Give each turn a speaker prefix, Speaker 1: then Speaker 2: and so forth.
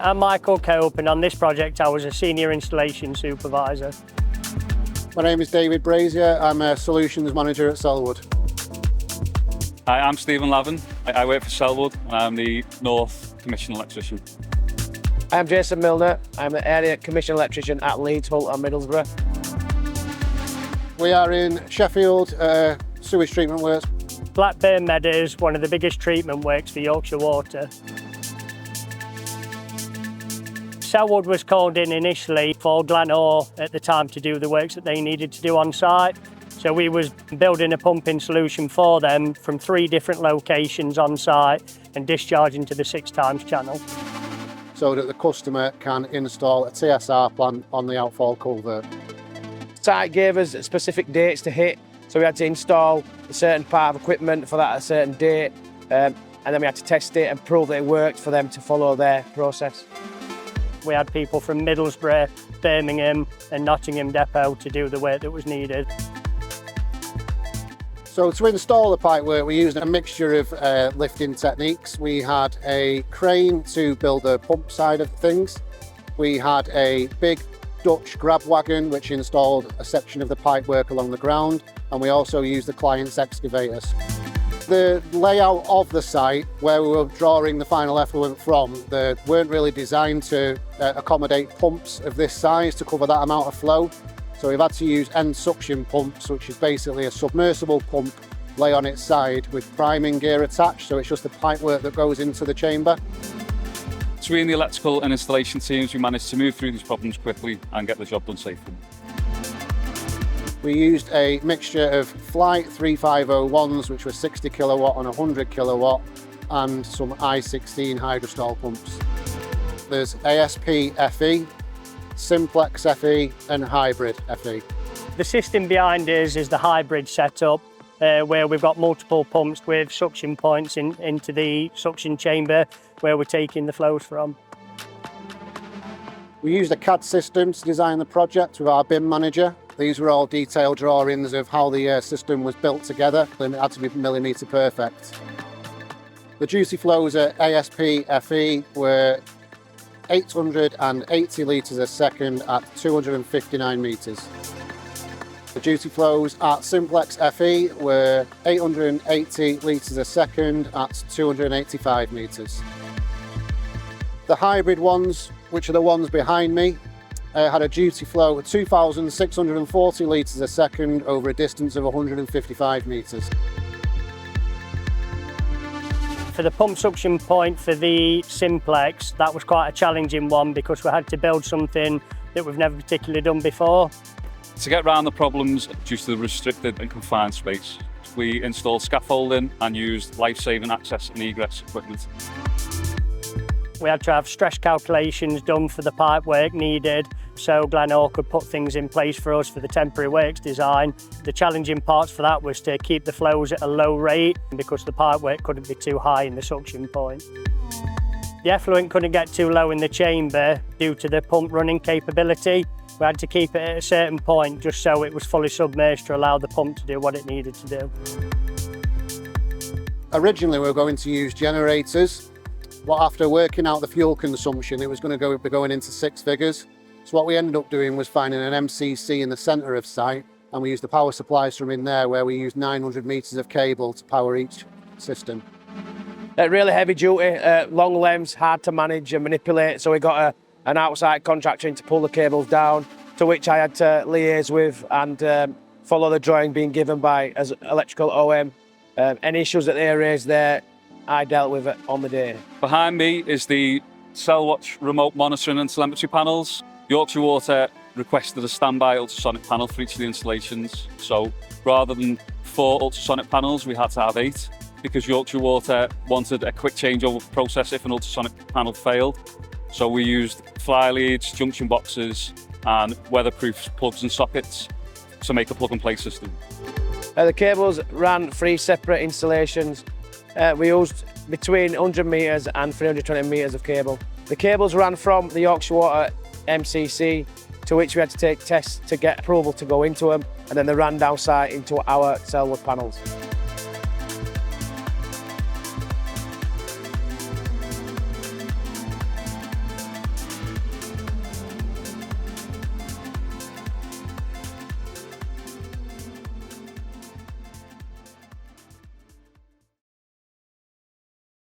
Speaker 1: I'm Michael Cope, and on this project I was a senior installation supervisor.
Speaker 2: My name is David Brazier. I'm a solutions manager at Selwood.
Speaker 3: Hi, I'm Stephen Lavin. I work for Selwood and I'm the North Commission Electrician.
Speaker 4: I'm Jason Milner. I'm the area commission electrician at Leeds, Hull and Middlesbrough.
Speaker 2: We are in Sheffield, sewage treatment works.
Speaker 1: Blackburn Meadows, one of the biggest treatment works for Yorkshire Water. Selwood was called in initially for Glenore at the time to do the works that they needed to do on site. So we was building a pumping solution for them from 3 different locations on site and discharging to the 6 times channel.
Speaker 2: So that the customer can install a TSR plant on the outfall culvert.
Speaker 4: Site gave us specific dates to hit, so we had to install a certain part of equipment for that at a certain date, and then we had to test it and prove that it worked for them to follow their process.
Speaker 1: We had people from Middlesbrough, Birmingham and Nottingham Depot to do the work that was needed.
Speaker 2: So to install the pipework, we used a mixture of lifting techniques. We had a crane to build the pump side of things. We had a big Dutch grab wagon which installed a section of the pipework along the ground, and we also used the client's excavators. The layout of the site, where we were drawing the final effluent from, they weren't really designed to accommodate pumps of this size to cover that amount of flow. So we've had to use end suction pumps, which is basically a submersible pump lay on its side with priming gear attached, so it's just the pipework that goes into the chamber.
Speaker 3: Between the electrical and installation teams, we managed to move through these problems quickly and get the job done safely.
Speaker 2: We used a mixture of Flight 3501s, which were 60 kilowatt and 100 kilowatt, and some I16 hydrostall pumps. There's ASP FE, Simplex FE and Hybrid FE.
Speaker 1: The system behind us is the hybrid setup, where we've got multiple pumps with suction points into the suction chamber where we're taking the flows from.
Speaker 2: We used a CAD system to design the project with our BIM manager. These were all detailed drawings of how the system was built together, and it had to be millimetre perfect. The duty flows at ASP FE were 880 litres a second at 259 metres. The duty flows at Simplex FE were 880 litres a second at 285 metres. The hybrid ones, which are the ones behind me, had a duty flow of 2,640 litres a second over a distance of 155 metres.
Speaker 1: For the pump suction point for the Simplex, that was quite a challenging one because we had to build something that we've never particularly done before.
Speaker 3: To get around the problems due to the restricted and confined space, we installed scaffolding and used life-saving access and egress equipment.
Speaker 1: We had to have stress calculations done for the pipe work needed, so Glenore could put things in place for us for the temporary works design. The challenging parts for that was to keep the flows at a low rate because the pipe work couldn't be too high in the suction point. The effluent couldn't get too low in the chamber due to the pump running capability. We had to keep it at a certain point just so it was fully submerged to allow the pump to do what it needed to do.
Speaker 2: Originally we were going to use generators, but after working out the fuel consumption it was going to be going into 6 figures. So what we ended up doing was finding an MCC in the centre of site, and we used the power supplies from in there where we used 900 metres of cable to power each system.
Speaker 4: Really heavy duty, long lengths, hard to manage and manipulate, so we got an outside contractor in to pull the cables down, to which I had to liaise with and follow the drawing being given by as electrical OM. Any issues that they raised there, I dealt with it on the day.
Speaker 3: Behind me is the Selwatch remote monitoring and telemetry panels. Yorkshire Water requested a standby ultrasonic panel for each of the installations. So rather than 4 ultrasonic panels, we had to have 8 because Yorkshire Water wanted a quick changeover process if an ultrasonic panel failed. So we used fly leads, junction boxes and weatherproof plugs and sockets to make a plug-and-play system.
Speaker 4: The cables ran 3 separate installations. We used between 100 metres and 320 metres of cable. The cables ran from the Yorkshire Water MCC, to which we had to take tests to get approval to go into them, and then they ran down site into our Selwood panels.